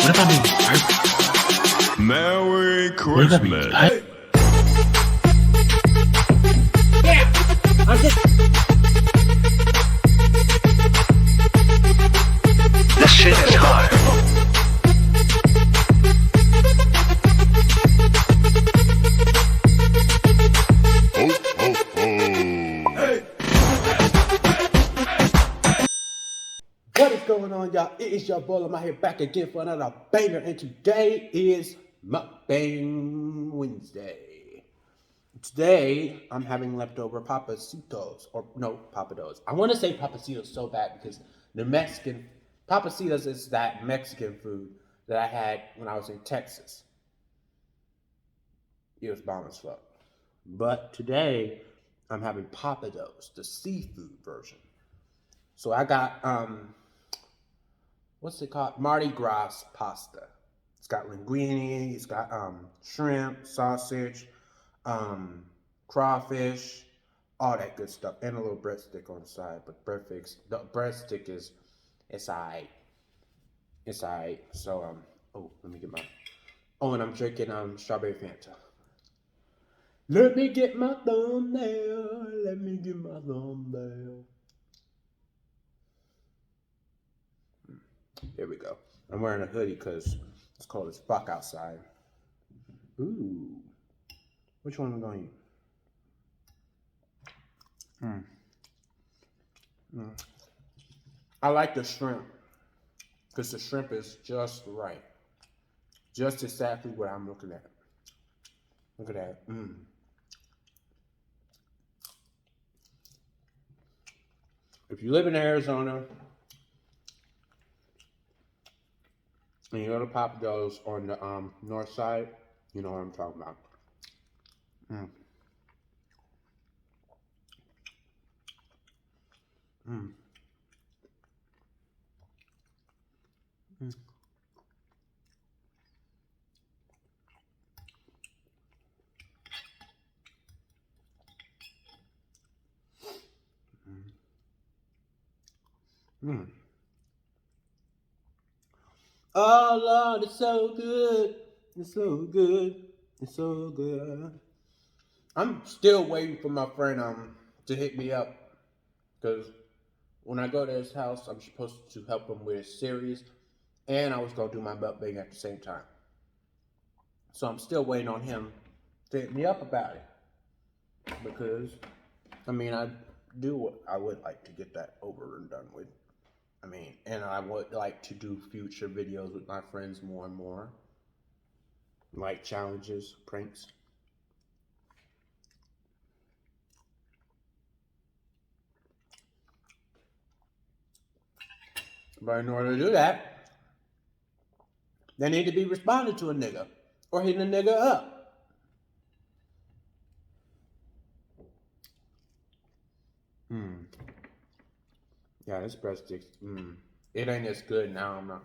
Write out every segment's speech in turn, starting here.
if I make Merry what if I make Christmas. Yeah, I'm just. This shit is hard. What is going on, y'all? It is your boy. I'm out here back again for another banger, and today is Mukbang Wednesday. Today, I'm having leftover papacitos, or no, pappados. I want to say papacitos so bad because the Mexican, papacitos is that Mexican food that I had when I was in Texas. It was bomb as fuck. But today, I'm having pappados, the seafood version. So I got, what's it called? Mardi Gras pasta. It's got linguine, it's got shrimp, sausage, crawfish, all that good stuff, and a little breadstick on the side. But the breadstick is, it's alright. It's alright. So oh, let me get my. Oh, and I'm drinking strawberry Fanta. Let me get my thumbnail. Let me get my thumbnail. There we go. I'm wearing a hoodie because it's cold as fuck outside. Ooh. Which one am I going to eat? I like the shrimp because the shrimp is just right. Just exactly what I'm looking at. Look at that. If you live in Arizona and you go to Pappadeux on the north side, you know what I'm talking about. Oh Lord, it's so good. It's so good. It's so good. I'm still waiting for my friend to hit me up because when I go to his house, I'm supposed to help him with his series, and I was gonna do my mukbang at the same time. So I'm still waiting on him to hit me up about it because I mean I would like to get that over and done with. I mean, and I would like to do future videos with my friends more and more, like challenges, pranks. But in order to do that, they need to be responding to a nigga or hitting a nigga up. Yeah, this breadstick, it ain't as good now. I'm not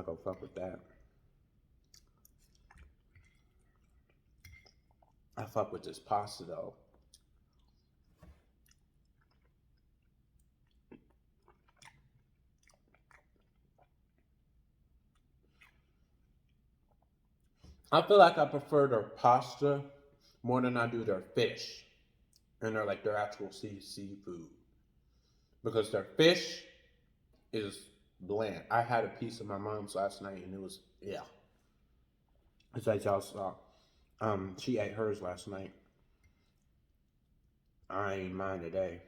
gonna fuck with that. I fuck with this pasta though. I feel like I prefer their pasta more than I do their fish. And they're like their actual seafood. Because their fish is bland. I had a piece of my mom's last night and it was, yeah. It's like y'all saw. She ate hers last night. I ain't mine today.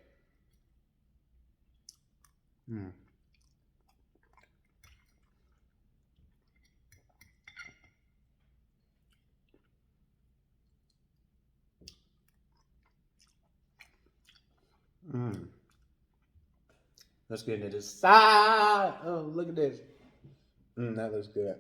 Let's get into this side. Oh, look at this. That looks good.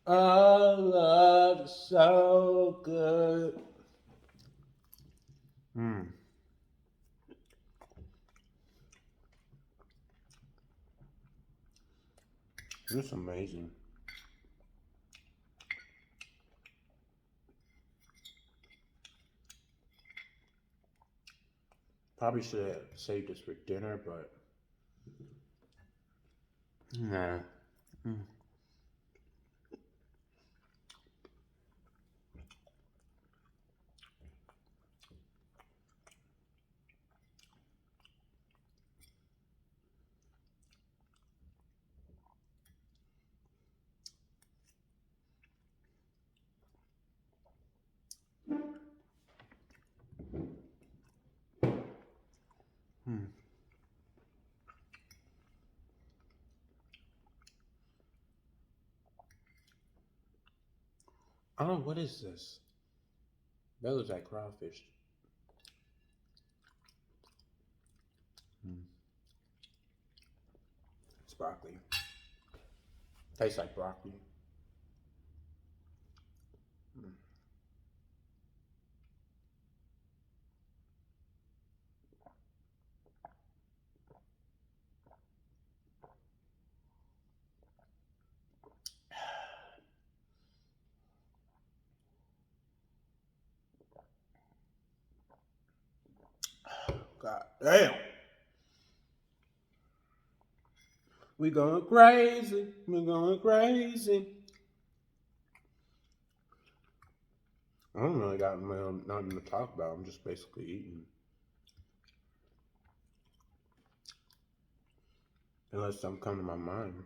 Oh, love is so good. It's amazing. Probably should have saved this for dinner, but nah. Oh, what is this? That looks like crawfish. It's broccoli. Tastes like broccoli. God damn. We going crazy. We going crazy. I don't really got nothing to talk about. I'm just basically eating. Unless something come to my mind.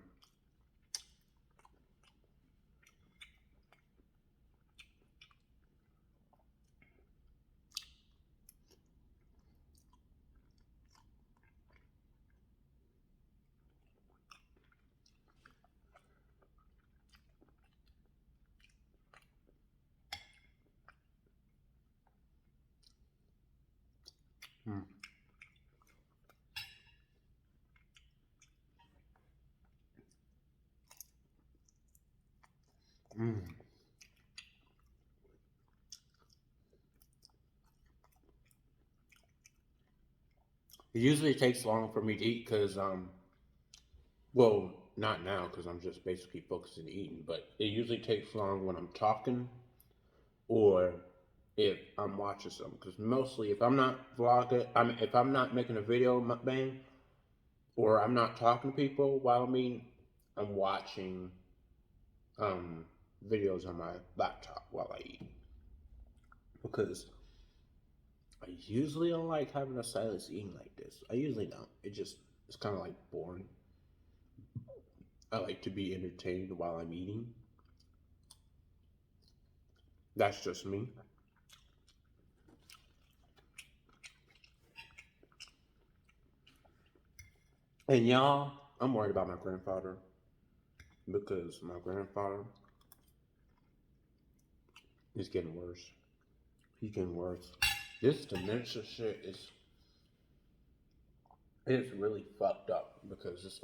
Mm. Mm. It usually takes long for me to eat because, well, not now because I'm just basically focusing on eating, but it usually takes long when I'm talking or if I'm watching something. Because mostly if I'm not vlogging, if I'm not making a video mukbang or I'm not talking to people while I'm watching um, videos on my laptop while I eat. Because I usually don't like having a silence eating like this. I usually don't. It's kind of like boring. I like to be entertained while I'm eating. That's just me. And y'all, I'm worried about my grandfather because my grandfather is getting worse. He's getting worse. This dementia shit is it's really fucked up because it's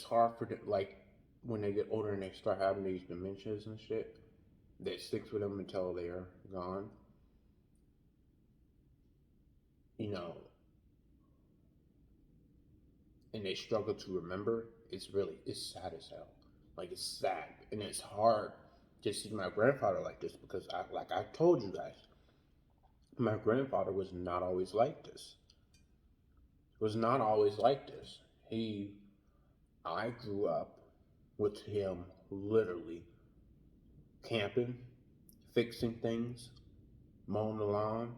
hard for them, like when they get older and they start having these dementias and shit that sticks with them until they're gone. You know, and they struggle to remember. It's sad as hell. Like it's sad and it's hard to see my grandfather like this because like I told you guys, my grandfather was not always like this. Was not always like this. He I grew up with him literally camping, fixing things, mowing the lawn,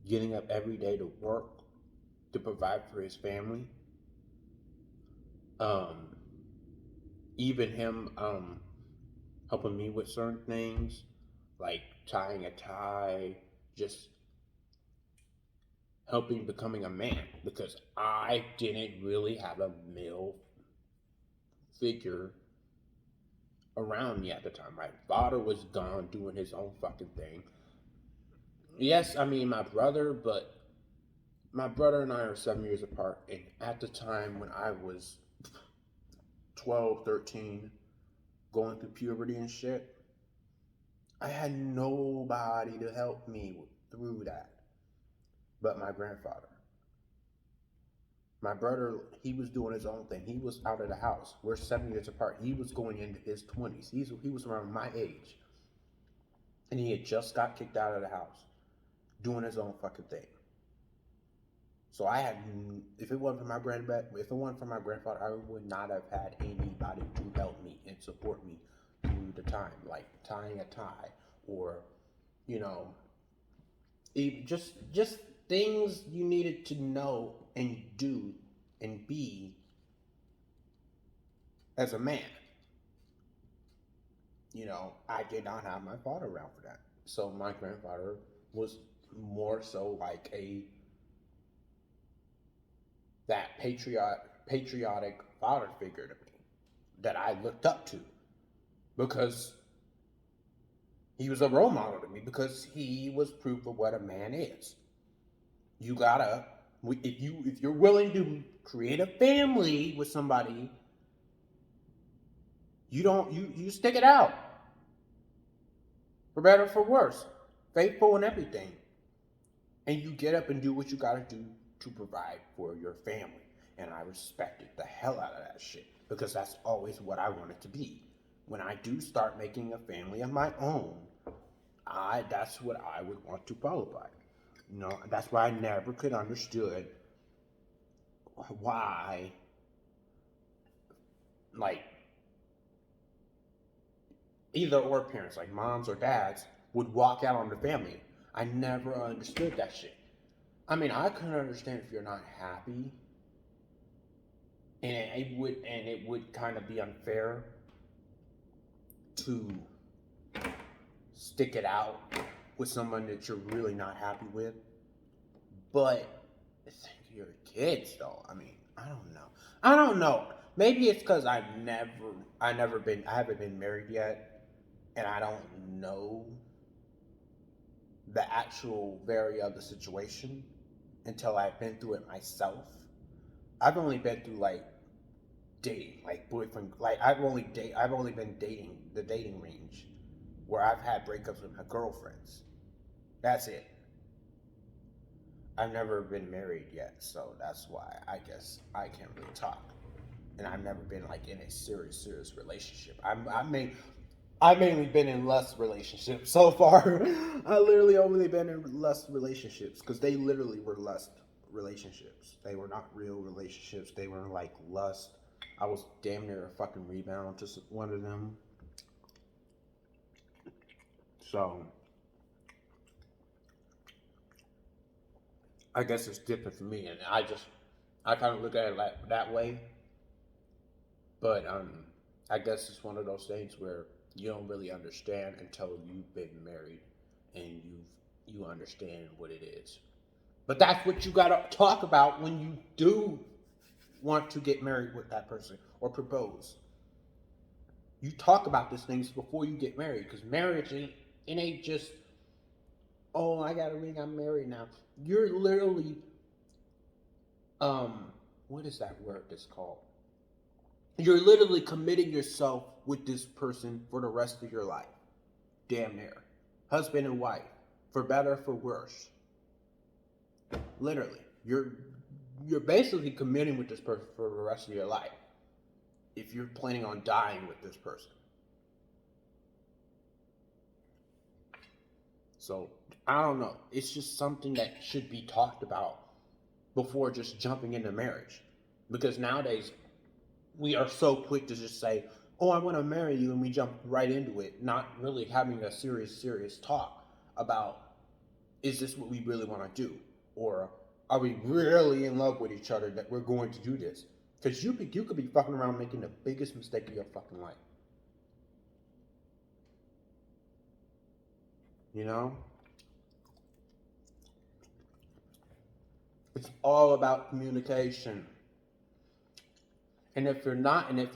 getting up every day to work to provide for his family. Um, even him helping me with certain things, like tying a tie, just helping becoming a man because I didn't really have a male figure around me at the time. My father was gone doing his own fucking thing. Yes, I mean my brother, but my brother and I are 7 years apart. And at the time when I was 12, 13, going through puberty and shit, I had nobody to help me through that but my grandfather. My brother, he was doing his own thing. He was out of the house. We're 7 years apart. He was going into his 20s. He was around my age. And he had just got kicked out of the house. doing his own fucking thing. So I had, if it wasn't for my grandfather, I would not have had anybody to help me and support me through the time, like tying a tie, or, you know, even just things you needed to know and do and be as a man. You know, I did not have my father around for that. So my grandfather was more so like that patriotic father figure to me that I looked up to, because he was a role model to me, because he was proof of what a man is. You gotta, if you're willing to create a family with somebody, you stick it out, for better or for worse, faithful and everything, and you get up and do what you gotta do to provide for your family. And I respected the hell out of that shit, because that's always what I wanted to be. When I do start making a family of my own, that's what I would want to follow by. You know, that's why I never could understood why, like, either or parents, like moms or dads, would walk out on the family. I never understood that shit. I mean, I couldn't understand if you're not happy, and it would kind of be unfair to stick it out with someone that you're really not happy with. But think you're kids, though. I mean, I don't know. Maybe it's because I haven't been married yet, and I don't know the actual very of the situation until I've been through it myself. I've only been through like dating, like boyfriend, like I've only been dating the dating range, where I've had breakups with my girlfriends. That's it. I've never been married yet, so that's why I guess I can't really talk. And I've never been like in a serious relationship. I've mainly been in lust relationships so far. I literally only been in lust relationships, because they literally were lust relationships. They were not real relationships. They were like lust. I was damn near a fucking rebound to one of them. So I guess it's different for me, and I kind of look at it like that way. But I guess it's one of those things where you don't really understand until you've been married and you understand what it is. But that's what you gotta talk about when you do want to get married with that person or propose. You talk about these things before you get married, because marriage ain't just, oh, I got a ring, I'm married now. You're literally what is that word that's called? You're literally committing yourself with this person for the rest of your life. Damn near. Husband and wife. For better or for worse. Literally. You're basically committing with this person for the rest of your life, if you're planning on dying with this person. So, I don't know. It's just something that should be talked about before just jumping into marriage. Because nowadays, we are so quick to just say, oh, I want to marry you, and we jump right into it, not really having a serious talk about, is this what we really want to do? Or are we really in love with each other that we're going to do this? Because you could be fucking around making the biggest mistake of your fucking life. You know? It's all about communication. And if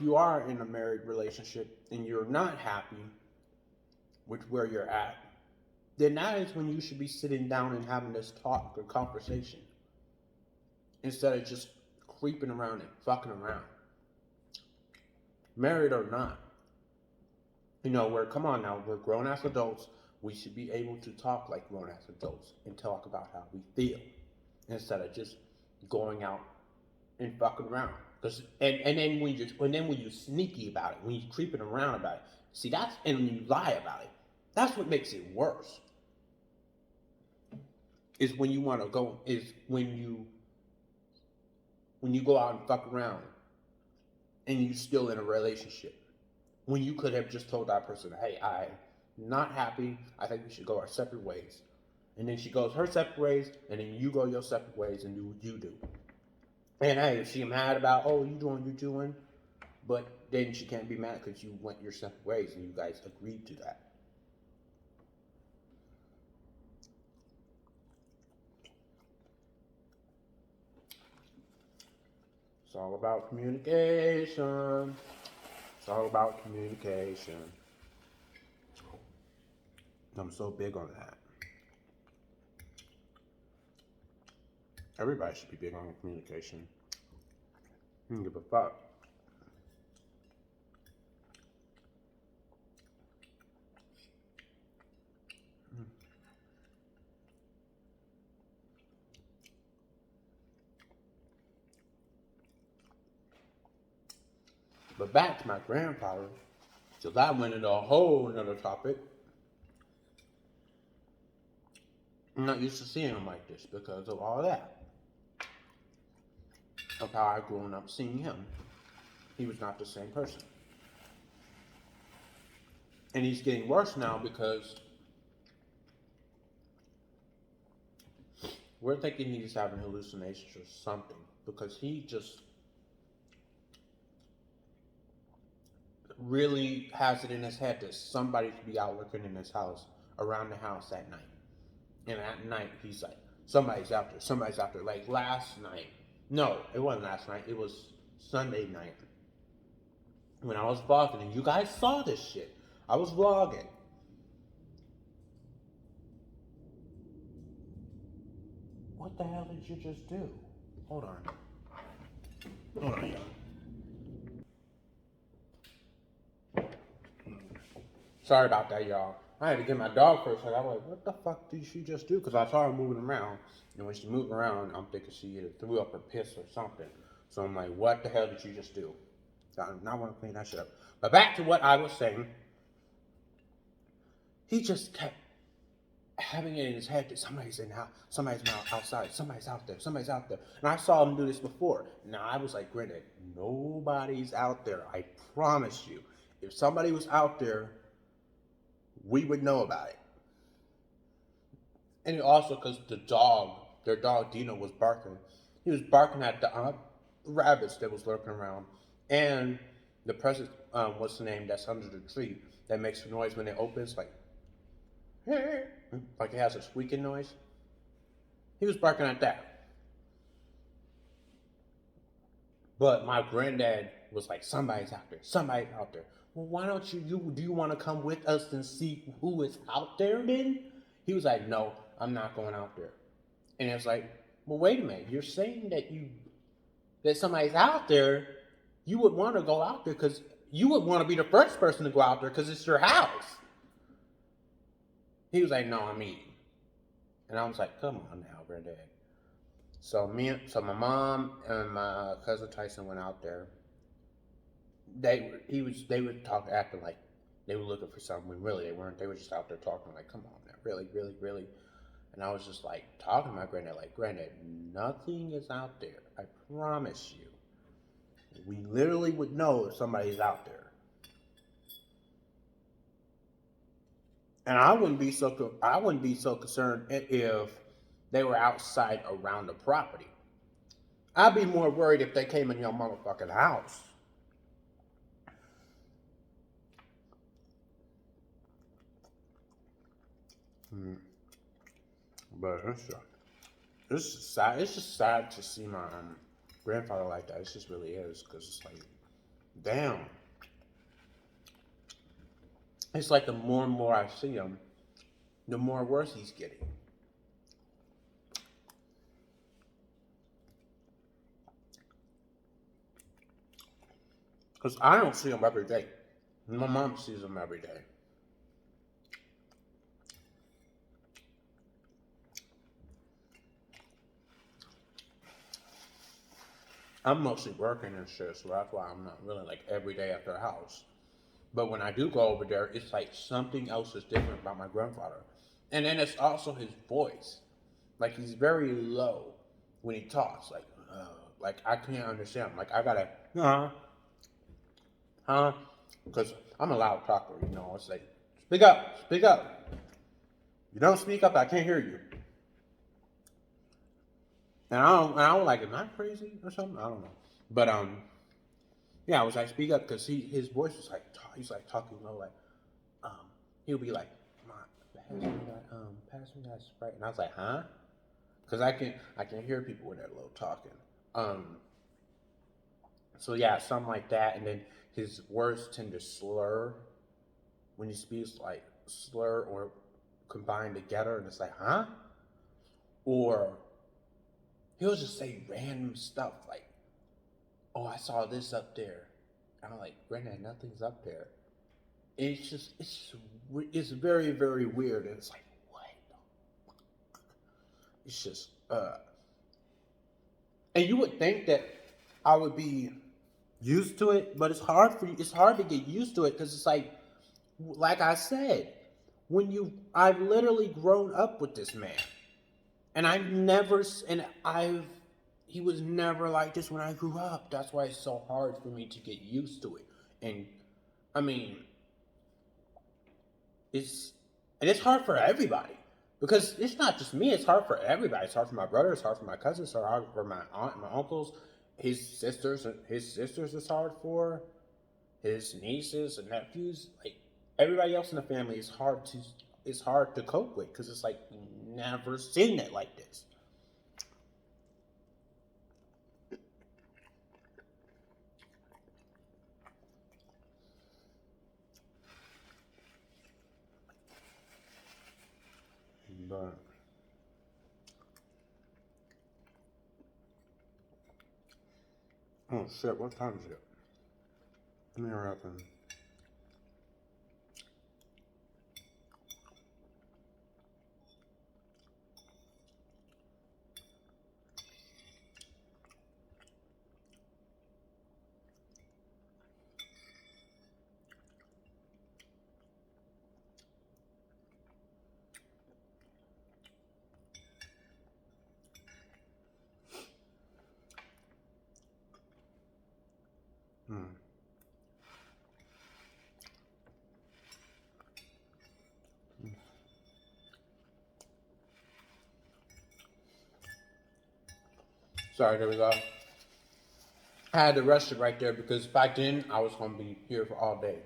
you are in a married relationship and you're not happy with where you're at, then that is when you should be sitting down and having this talk or conversation, instead of just creeping around and fucking around. Married or not. You know, come on now, we're grown ass adults. We should be able to talk like grown ass adults and talk about how we feel, instead of just going out and fucking around. And then when you sneaky about it, when you're creeping around about it, see, and when you lie about it, that's what makes it worse. is when you want to go, is when you go out and fuck around and you still in a relationship. When you could have just told that person, hey, I'm not happy. I think we should go our separate ways. And then she goes her separate ways, and then you go your separate ways and do what you do. And hey, if she's mad about, oh, you doing, you doing, but then she can't be mad because you went your separate ways and you guys agreed to that. It's all about communication. It's all about communication. I'm so big on that. Everybody should be big on communication. I don't give a fuck. But back to my grandfather, because I went into a whole nother topic. I'm not used to seeing him like this because of all that. Of how I grew up seeing him. He was not the same person. And he's getting worse now because we're thinking he's having hallucinations or something. Because he just really has it in his head that somebody could be out looking in his house, around the house at night. And at night, he's like, somebody's out there, somebody's out there. Like last night. No, it wasn't last night. It was Sunday night. When I was vlogging, and you guys saw this shit. I was vlogging. What the hell did you just do? Hold on. Hold on, y'all. Sorry about that, y'all. I had to get my dog for a second. I was like, what the fuck did she just do? Because I saw her moving around. And when she moved around, I'm thinking she either threw up or pissed or something. So I'm like, what the hell did you just do? I do not want to clean that shit up. But back to what I was saying. He just kept having it in his head that somebody's in the house, somebody's outside, somebody's out there, somebody's out there. And I saw him do this before. Now I was like, granted, nobody's out there. I promise you. If somebody was out there, we would know about it. And also because their dog Dino was barking. He was barking at the rabbits that was lurking around. And the person, what's the name, that's under the tree that makes a noise when it opens, like it has a squeaking noise. He was barking at that. But my granddad was like, somebody's out there, somebody's out there. Well, why don't do you want to come with us and see who is out there then? He was like, no, I'm not going out there. And it was like, well, wait a minute. You're saying that somebody's out there. You would want to go out there because you would want to be the first person to go out there because it's your house. He was like, no, I'm eating. And I was like, come on now, granddad. So my mom and my cousin Tyson went out there. They would talk, acting like they were looking for something when really they weren't. They were just out there talking like, come on now, really, really, really. And I was just like talking to my granddad, like, granddad, nothing is out there. I promise you. We literally would know if somebody's out there. And I wouldn't be so concerned if they were outside around the property. I'd be more worried if they came in your motherfucking house. But it's just sad. It's just sad to see my grandfather like that. It just really is, because it's like, damn. It's like the more and more I see him, the more worse he's getting. Because I don't see him every day. My mom sees him every day. I'm mostly working and shit, so that's why I'm not really like every day at their house. But when I do go over there, it's like something else is different about my grandfather. And then it's also his voice. like he's very low when he talks. Like I can't understand him. Like I gotta, because I'm a loud talker. You know, it's like speak up, speak up. You don't speak up, I can't hear you. And I don't like, am I crazy or something? I don't know. But yeah, I was like, speak up, because his voice was like, he's like talking low, like, um, he'll be like, pass me that Sprite, and I was like, huh? Because I can hear people when they're low talking. So yeah, something like that, and then his words tend to slur when he speaks, like slur or combine together, and it's like, huh? Or he'll just say random stuff like, oh, I saw this up there. And I'm like, Granddad, nothing's up there. It's very, very weird. And it's like, what? It's just, and you would think that I would be used to it, but it's hard to get used to it, because it's like I said, I've literally grown up with this man. And he was never like this when I grew up. That's why it's so hard for me to get used to it. And I mean, it's hard for everybody, because it's not just me. It's hard for everybody. It's hard for my brother. It's hard for my cousins. It's hard for my aunt, my uncles, his sisters. It's hard for his nieces and nephews. Like everybody else in the family, it's hard to cope with, because it's like never seen it like this. But oh shit, what time is it? Let me hurry up and sorry, there we go. I had to rush it right there, because back then I was gonna be here for all day,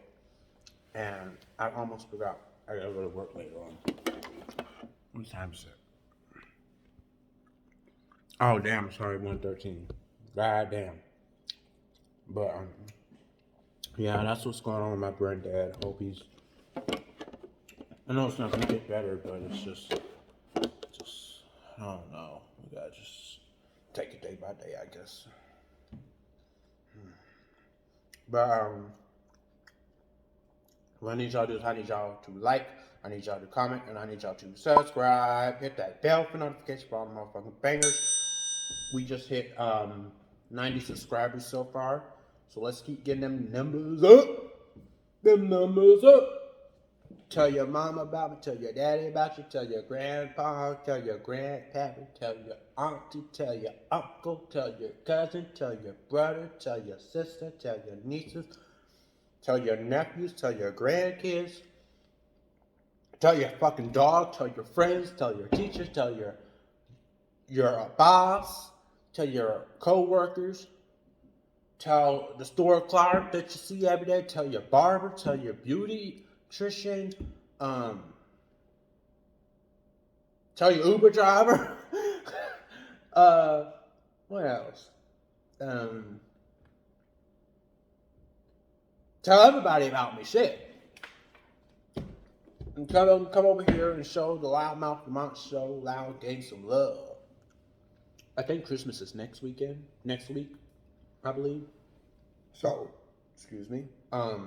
and I almost forgot. I gotta go to work later on. What time is it? Oh damn! Sorry, 1:13. God damn. But yeah, that's what's going on with my granddad. Hope he's. I know it's not gonna get better, but it's just I don't know. We gotta just take it day by day, I guess. But what I need y'all to do is I need y'all to like, I need y'all to comment, and I need y'all to subscribe. Hit that bell for notifications for all the motherfucking bangers. We just hit 90 subscribers so far, so let's keep getting them numbers up. Them numbers up. Tell your mama about me, tell your daddy about you, tell your grandpa, tell your grandpappy, tell your auntie, tell your uncle, tell your cousin, tell your brother, tell your sister, tell your nieces, tell your nephews, tell your grandkids, tell your fucking dog, tell your friends, tell your teachers, tell your boss, tell your co-workers, tell the store clerk that you see every day, tell your barber, tell your beautician, tell your Uber driver. What else? Tell everybody about me. Shit. And come over here and show the Loudmouth Vermont show, Loud Gang, some love. I think Christmas is next week, I believe. So, excuse me. I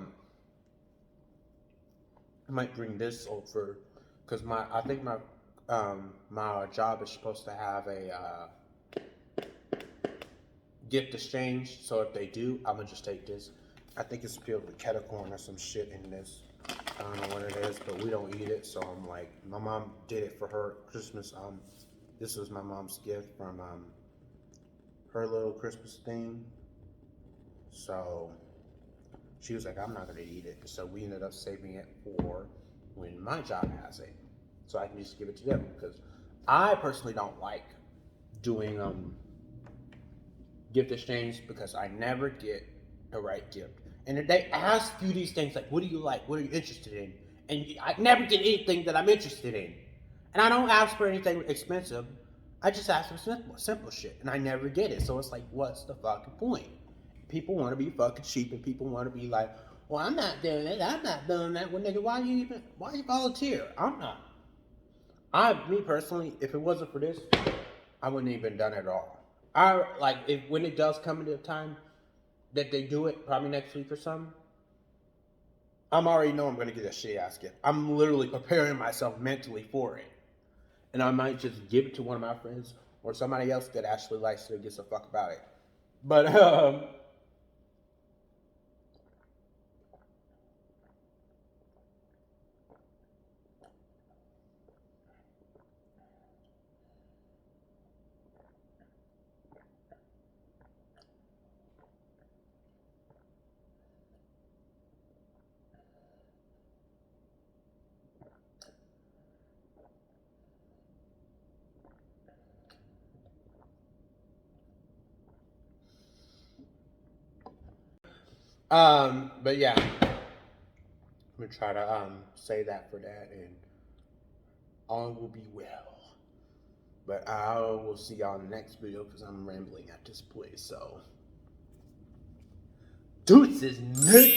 might bring this over, because I think my job is supposed to have a gift exchange. So if they do, I'm gonna just take this. I think it's filled with kettle corn or some shit in this. I don't know what it is, but we don't eat it. So I'm like, my mom did it for her Christmas This was my mom's gift from her little Christmas thing. So she was like, I'm not gonna eat it. So we ended up saving it for when my job has it, so I can just give it to them, because I personally don't like doing gift exchange, because I never get the right gift. And if they ask you these things like, what do you like? What are you interested in? And I never get anything that I'm interested in. And I don't ask for anything expensive. I just ask for simple shit, and I never get it. So it's like, what's the fucking point? People want to be fucking cheap, and people want to be like, well, I'm not doing it. I'm not doing that. Well, nigga, why you volunteer? I'm not. Me personally, if it wasn't for this, I wouldn't even done it at all. I like if when it does come to the time that they do it, probably next week or something, I'm already know I'm gonna get a shit ass gift. I'm literally preparing myself mentally for it, and I might just give it to one of my friends or somebody else that actually likes to gives a fuck about it. But but yeah, I'm gonna try to say that for that, and all will be well. But I will see y'all in the next video, because I'm rambling at this point. So, deuces, Nick.